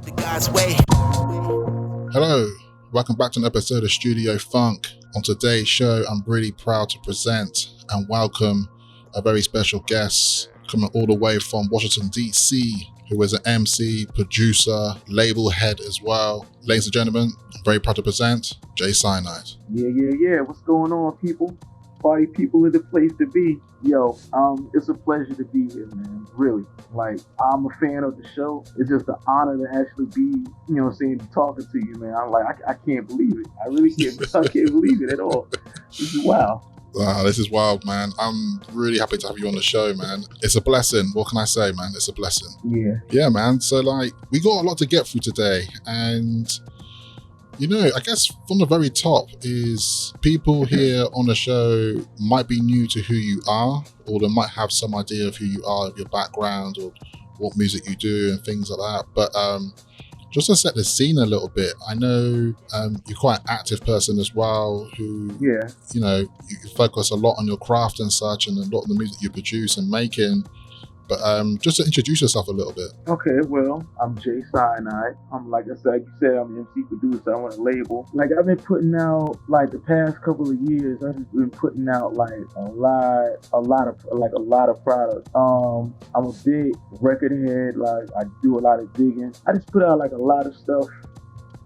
the God's way. Hello, welcome back to an episode of Studio Funk. On today's show, I'm really proud to present and welcome a very special guest coming all the way from Washington D.C, who is an MC, producer, label head as well. Ladies and gentlemen, I'm very proud to present Scienide. Yeah. What's going on, people? Party people are the place to be. Yo, it's a pleasure to be here, man. Really. Like, I'm a fan of the show. It's just an honor to actually be, talking to you, man. I'm like, I can't believe it. I really can't. I can't believe it at all. This is wild. Wow, this is wild, man. I'm really happy to have you on the show, man. It's a blessing. What can I say, man? It's a blessing. Yeah, man. So, we got a lot to get through today. And, I guess from the very top is people here on the show might be new to who you are, or they might have some idea of who you are, of your background, or what music you do and things like that. But just to set the scene a little bit, I know you're quite an active person as well who, you focus a lot on your craft and such, and a lot of the music you produce and making. But just to introduce yourself a little bit. Okay, well, I'm Scienide. I'm, like I said, I'm an MC producer. I'm on a label. Like, I've been putting out, the past couple of years, I've just been putting out, a lot of products. I'm a big record head. I do a lot of digging. I just put out, a lot of stuff.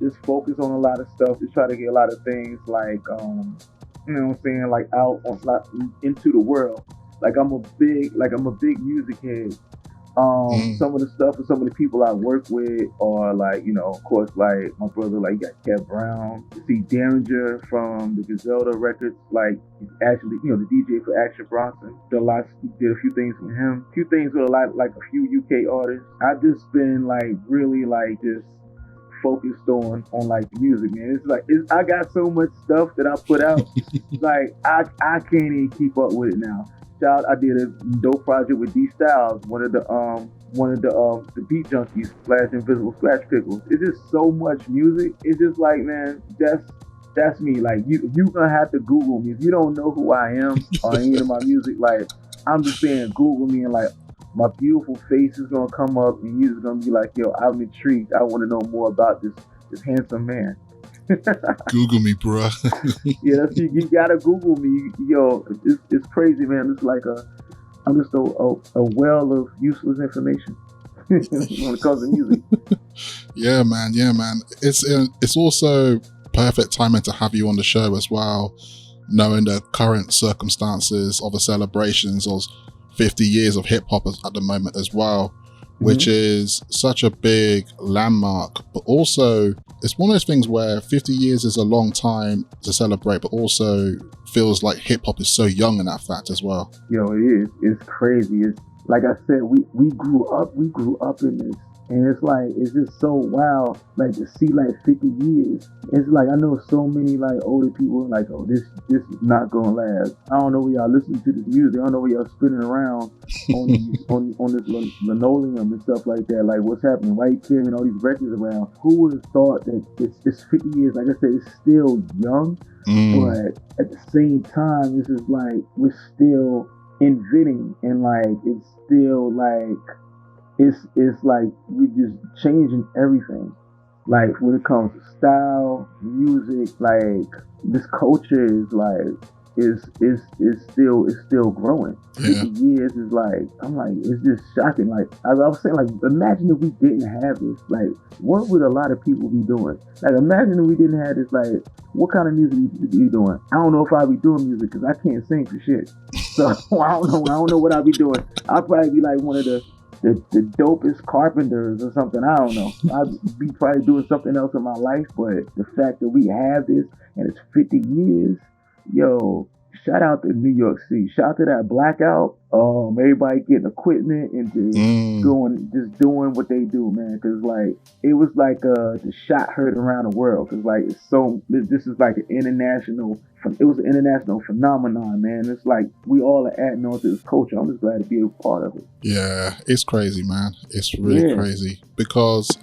Just focus on a lot of stuff. Just try to get a lot of things, out into the world. I'm a big music head. Some of the stuff and some of the people I work with are of course, my brother, you got Kev Brown, you see Derringer from the Griselda Records, he's actually, the DJ for Action Bronson. Did a few things with him, a few things with a few UK artists. I've just been really just focused on the music, man. I got so much stuff that I put out, I can't even keep up with it now. I did a dope project with D Styles, one of the beat junkies, Flash Invisible Scratch Pickles. It's just so much music. It's just man, that's me. You gonna have to Google me if you don't know who I am or any of my music. I'm just saying, Google me and my beautiful face is gonna come up and you're just gonna be yo, I'm intrigued. I want to know more about this handsome man. Google me, bruh. Yeah, you gotta Google me. Yo, it's crazy, man. It's I'm just a well of useless information when it comes to music. Yeah, man. It's also perfect timing to have you on the show as well, knowing the current circumstances of the celebrations of 50 years of hip hop at the moment as well, which is such a big landmark, but also it's one of those things where 50 years is a long time to celebrate, but also feels like hip hop is so young in that fact as well. Yo, it is. It's crazy. It's like I said, we grew up in this, and it's just so wild, to see 50 years. It's I know so many older people oh, this is not gonna last. I don't know where y'all listening to this music. I don't know where y'all spinning around on these on this linoleum and stuff like that. What's happening? Why you carrying all these records around? Who would have thought that it's 50 years? Like I said, it's still young, but at the same time, this is we're still inventing, and it's still it's we're just changing everything. When it comes to style, music, this culture is still growing. 50 years is it's just shocking. As I was saying, imagine if we didn't have this. What would a lot of people be doing? Imagine if we didn't have this. What kind of music would you be doing? I don't know if I'd be doing music because I can't sing for shit. So I don't know what I'd be doing. I'd probably be one of the dopest carpenters or something. I don't know. I'd be probably doing something else in my life, but the fact that we have this and it's 50 years, yo, shout out to New York City. Shout out to that blackout. Everybody getting equipment and just doing what they do, man. Cause it was the shot heard around the world. Cause this is an international. It was an international phenomenon, man. It's we all are adding on to this culture. I'm just glad to be a part of it. Yeah, it's crazy, man. It's really crazy because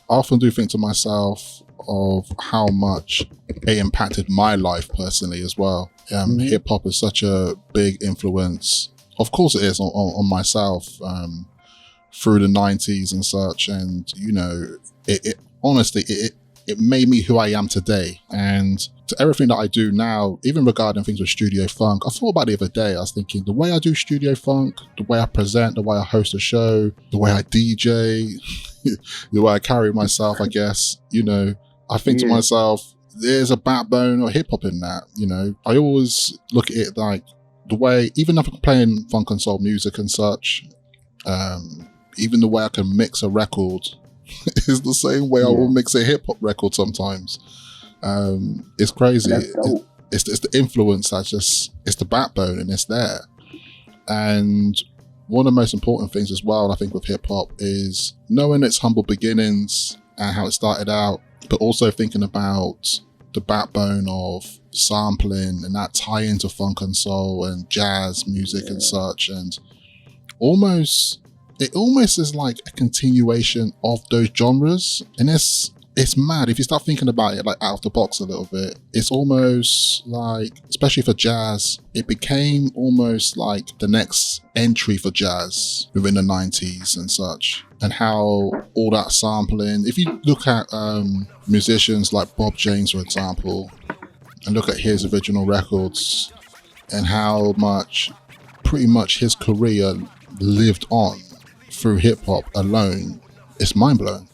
I often do think to myself of how much it impacted my life personally as well. Hip hop is such a big influence. Of course it is on myself. through the 90s and such. And, you know, it honestly, it made me who I am today. And to everything that I do now, even regarding things with Studio Funk, I thought about it the other day. I was thinking, the way I do Studio Funk, the way I present, the way I host a show, the way I DJ, the way I carry myself, I guess, you know, I think to myself, there's a backbone of hip hop in that. You know, I always look at it like the way, even if I'm playing funk and soul music and such, even the way I can mix a record is the same way I will mix a hip hop record sometimes. It's crazy. It's the influence that's just, it's the backbone and it's there. And one of the most important things as well, I think, with hip hop is knowing its humble beginnings and how it started out, but also thinking about the backbone of sampling and that tie into funk and soul and jazz music and such. And it almost is like a continuation of those genres. And it's mad if you start thinking about it like out of the box a little bit. It's almost like, especially for jazz, it became almost like the next entry for jazz within the 90s and such. And how all that sampling, if you look at musicians like Bob James, for example, and look at his original records and how much, pretty much his career lived on through hip hop alone, it's mind blowing.